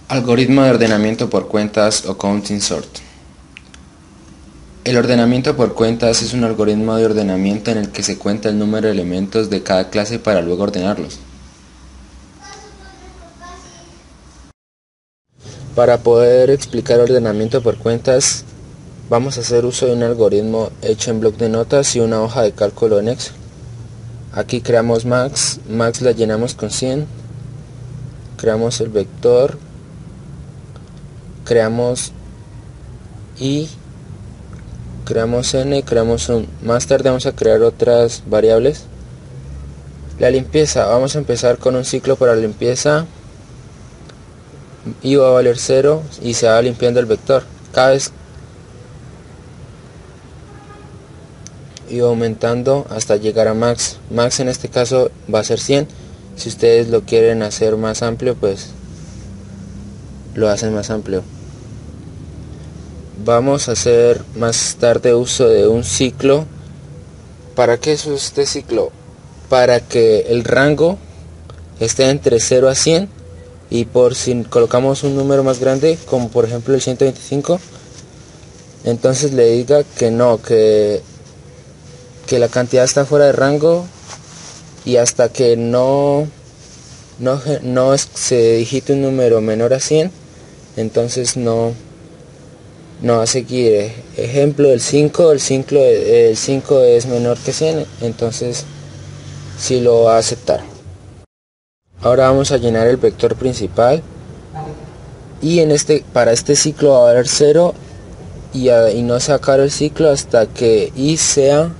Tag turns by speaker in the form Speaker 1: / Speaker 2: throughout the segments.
Speaker 1: Algoritmo de ordenamiento por cuentas o counting sort. El ordenamiento por cuentas es un algoritmo de ordenamiento en el que se cuenta el número de elementos de cada clase para luego ordenarlos. Para poder explicar ordenamiento por cuentas, vamos a hacer uso de un algoritmo hecho en bloc de notas y una hoja de cálculo en Excel. Aquí creamos max la llenamos con 100, creamos el vector, creamos y creamos n, creamos un. Más tarde vamos a crear otras variables. La limpieza, vamos a empezar con un ciclo para limpieza y va a valer 0 y se va limpiando el vector cada vez y va aumentando hasta llegar a max. Max en este caso va a ser 100. Si ustedes lo quieren hacer más amplio, pues lo hacen más amplio. Vamos a hacer más tarde uso de un ciclo. ¿Para qué es este ciclo? Para que el rango esté entre 0 a 100 y por si colocamos un número más grande, como por ejemplo el 125, entonces le diga que no, que la cantidad está fuera de rango, y hasta que no se digite un número menor a 100, entonces no va a seguir. Ejemplo, el 5 es menor que 100, entonces sí lo va a aceptar. Ahora vamos a llenar el vector principal y para este ciclo va a haber 0 y no sacar el ciclo hasta que i sea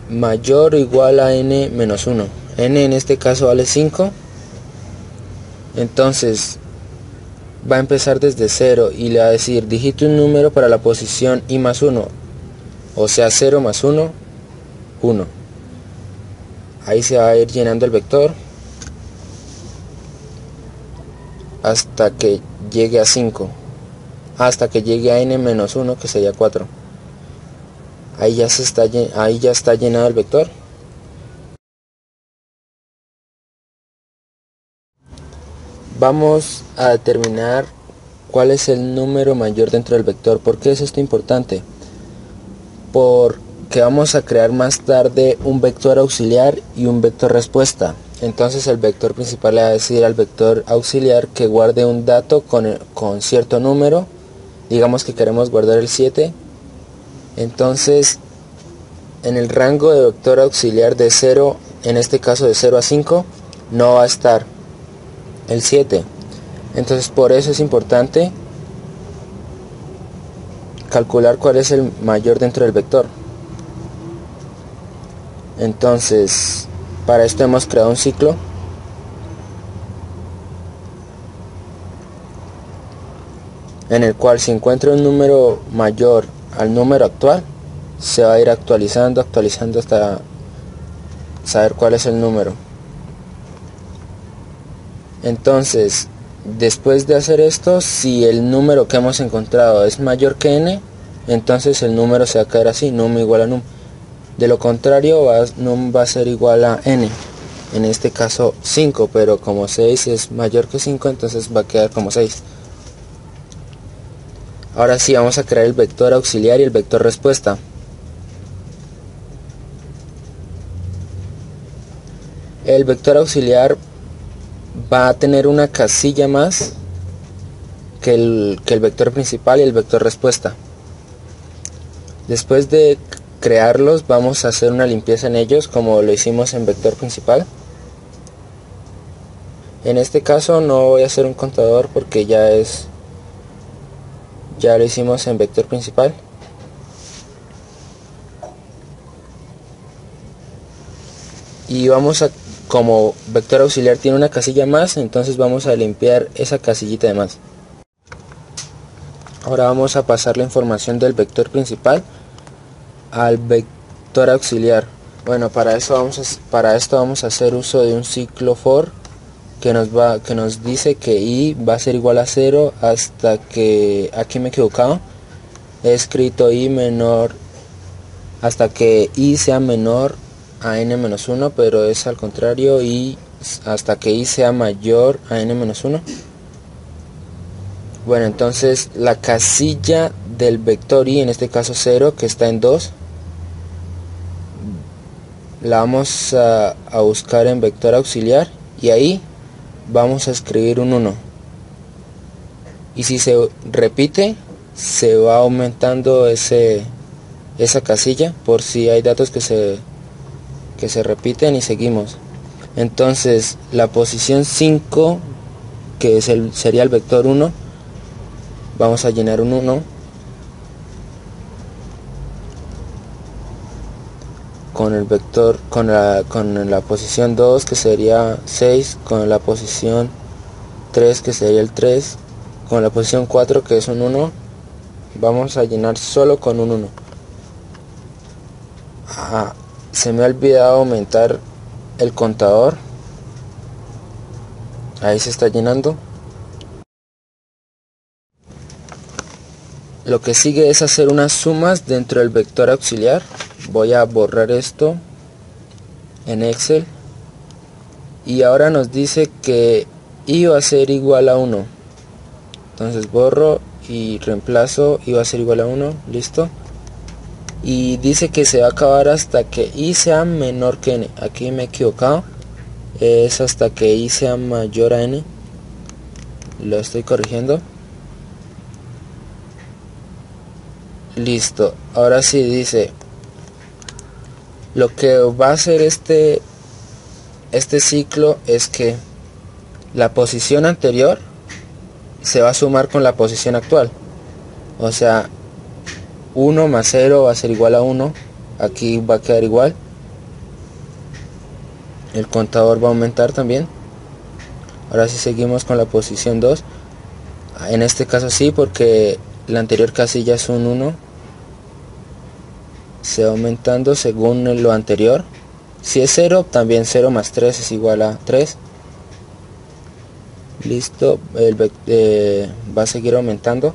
Speaker 1: mayor o igual a n menos 1. N en este caso vale 5, entonces va a empezar desde 0 y le va a decir digite un número para la posición i más 1, o sea 0 más 1, 1. Ahí se va a ir llenando el vector hasta que llegue a 5, hasta que llegue a n menos 1, que sería 4. Ahí ya está llenado el vector. Vamos a determinar cuál es el número mayor dentro del vector. ¿Por qué es esto importante? Porque vamos a crear más tarde un vector auxiliar y un vector respuesta. Entonces el vector principal le va a decir al vector auxiliar que guarde un dato con cierto número. Digamos que queremos guardar el 7. Entonces en el rango de vector auxiliar de 0, en este caso de 0 a 5, no va a estar el 7. Entonces por eso es importante calcular cuál es el mayor dentro del vector. Entonces para esto hemos creado un ciclo en el cual si encuentra un número mayor al número actual, se va a ir actualizando hasta saber cuál es el número. Entonces después de hacer esto, si el número que hemos encontrado es mayor que n, entonces el número se va a quedar así, num igual a num. De lo contrario, num va a ser igual a n, en este caso 5, pero como 6 es mayor que 5, entonces va a quedar como 6. Ahora sí, vamos a crear el vector auxiliar y el vector respuesta. El vector auxiliar va a tener una casilla más que el vector principal y el vector respuesta. Después de crearlos, vamos a hacer una limpieza en ellos como lo hicimos en vector principal. En este caso no voy a hacer un contador porque ya lo hicimos en vector principal. Y como vector auxiliar tiene una casilla más, entonces vamos a limpiar esa casillita de más. Ahora vamos a pasar la información del vector principal al vector auxiliar. Bueno, para esto vamos a hacer uso de un ciclo for que nos dice que i va a ser igual a 0 hasta que, aquí me he equivocado, he escrito i menor, hasta que i sea menor a n-1, pero es al contrario, y hasta que i sea mayor a n-1. Bueno, entonces la casilla del vector y, en este caso 0, que está en 2, la vamos a buscar en vector auxiliar y ahí vamos a escribir un 1. Y si se repite, se va aumentando esa casilla por si hay datos que se repiten, y seguimos. Entonces la posición 5, que sería el vector 1, vamos a llenar un 1 con el vector, con la posición 2, que sería 6, con la posición 3, que sería el 3, con la posición 4, que es un 1, vamos a llenar solo con un 1. Se me ha olvidado aumentar el contador. Ahí se está llenando. Lo que sigue es hacer unas sumas dentro del vector auxiliar. Voy a borrar esto en Excel. Y ahora nos dice que y va a ser igual a 1. Entonces borro y reemplazo y va a ser igual a 1. Listo. Y dice que se va a acabar hasta que y sea menor que n. Aquí me he equivocado. Es hasta que y sea mayor a n. Lo estoy corrigiendo. Listo. Ahora sí dice, lo que va a hacer este ciclo es que la posición anterior se va a sumar con la posición actual. O sea, 1 más 0 va a ser igual a 1. Aquí va a quedar igual. El contador va a aumentar también. Ahora sí seguimos con la posición 2. En este caso sí, porque la anterior casilla es un 1. Se va aumentando según lo anterior. Si es 0, también 0 más 3 es igual a 3. Listo. Va a seguir aumentando.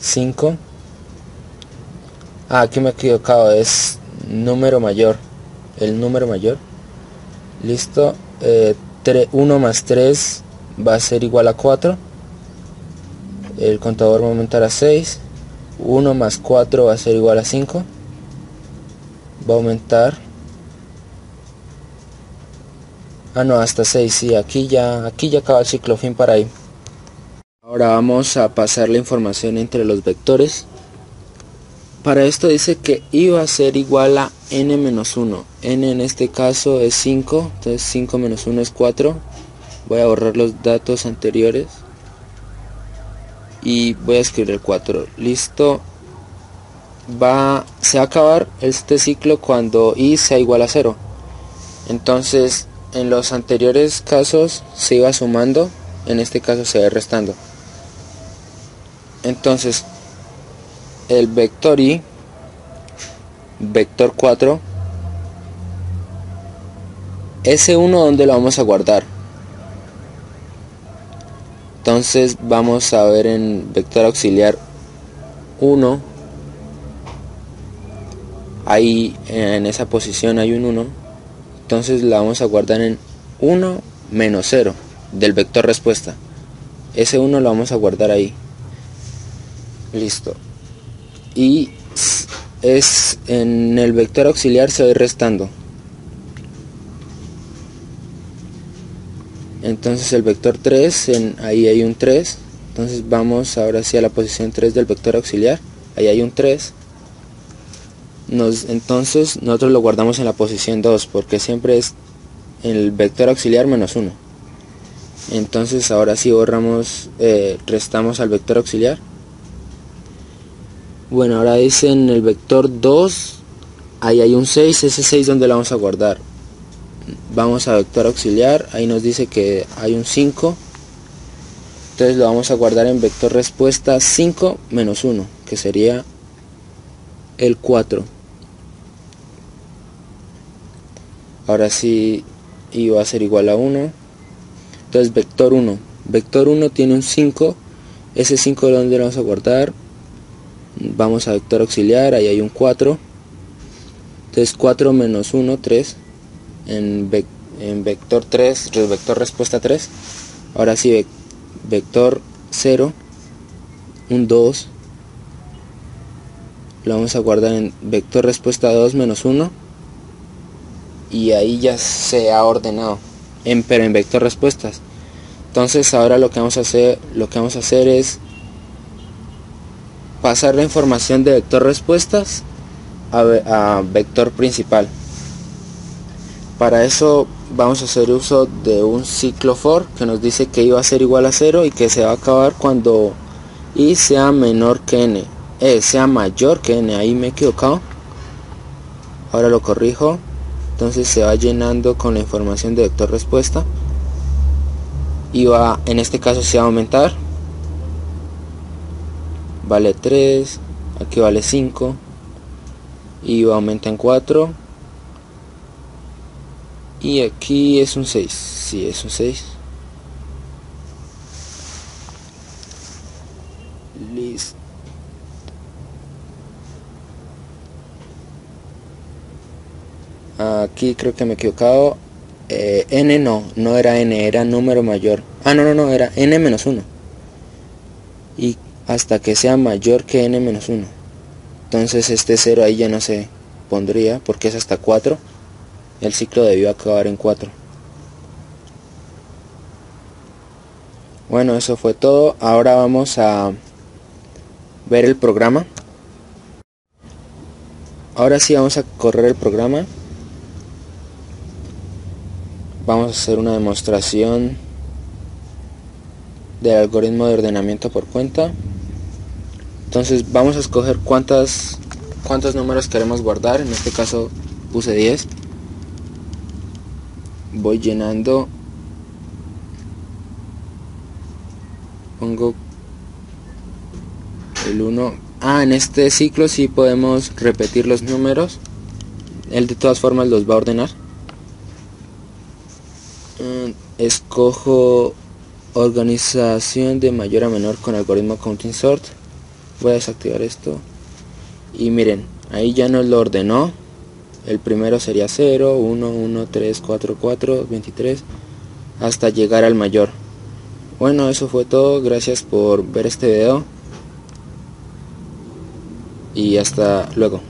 Speaker 1: 5. Aquí me he equivocado, es número mayor. El número mayor. Listo. 1 más 3 va a ser igual a 4. El contador va a aumentar a 6. 1 más 4 va a ser igual a 5. Va a aumentar. No, hasta 6. Sí, aquí ya acaba el ciclo, fin para ahí. Ahora vamos a pasar la información entre los vectores. Para esto dice que y va a ser igual a n menos 1. N en este caso es 5, entonces 5 menos 1 es 4. Voy a borrar los datos anteriores y voy a escribir el 4. Listo. Se va a acabar este ciclo cuando y sea igual a 0. Entonces, en los anteriores casos se iba sumando, en este caso se va restando. Entonces, el vector y, vector 4, ese 1 ¿dónde lo vamos a guardar? Entonces vamos a ver en vector auxiliar 1, ahí en esa posición hay un 1, entonces la vamos a guardar en 1 menos 0 del vector respuesta. Ese 1 lo vamos a guardar ahí. Listo. Y en el vector auxiliar se va a ir restando. Entonces el vector 3, ahí hay un 3. Entonces vamos ahora sí a la posición 3 del vector auxiliar. Ahí hay un 3. Entonces nosotros lo guardamos en la posición 2, porque siempre es el vector auxiliar menos 1. Entonces ahora sí restamos al vector auxiliar. Bueno, ahora dice en el vector 2, ahí hay un 6, ese 6 ¿dónde lo vamos a guardar? Vamos a vector auxiliar, ahí nos dice que hay un 5, entonces lo vamos a guardar en vector respuesta 5 menos 1, que sería el 4. Ahora sí va a ser igual a 1. Entonces vector 1 tiene un 5, ese 5 ¿dónde lo vamos a guardar? Vamos a vector auxiliar, ahí hay un 4. Entonces 4 menos 1, 3. En vector 3, vector respuesta 3. Ahora sí, vector 0, un 2, lo vamos a guardar en vector respuesta 2 menos 1 y ahí ya se ha ordenado, pero en vector respuestas. Entonces ahora lo que vamos a hacer es pasar la información de vector respuestas a vector principal. Para eso vamos a hacer uso de un ciclo for que nos dice que i va a ser igual a 0 y que se va a acabar cuando i sea menor que n, sea mayor que n. Ahí me he equivocado, ahora lo corrijo. Entonces se va llenando con la información de vector respuesta y en este caso se va a aumentar, vale 3, aquí vale 5 y aumenta en 4 y aquí es un 6, sí, es un 6. Listo. Aquí creo que me he equivocado. N no era n, era número mayor. No, era n menos 1. Y hasta que sea mayor que n menos 1. Entonces este 0 ahí ya no se pondría porque es hasta 4. El ciclo debió acabar en 4. Bueno, eso fue todo. Ahora vamos a ver el programa. Ahora sí vamos a correr el programa. Vamos a hacer una demostración del algoritmo de ordenamiento por cuenta. Entonces vamos a escoger cuántos números queremos guardar. En este caso puse 10. Voy llenando. Pongo el 1. En este ciclo sí podemos repetir los números. Él de todas formas los va a ordenar. Escojo organización de mayor a menor con algoritmo counting sort. Voy a desactivar esto y miren, ahí ya nos lo ordenó. El primero sería 0, 1, 1, 3, 4, 4, 23 hasta llegar al mayor. Bueno, eso fue todo. Gracias por ver este video y hasta luego.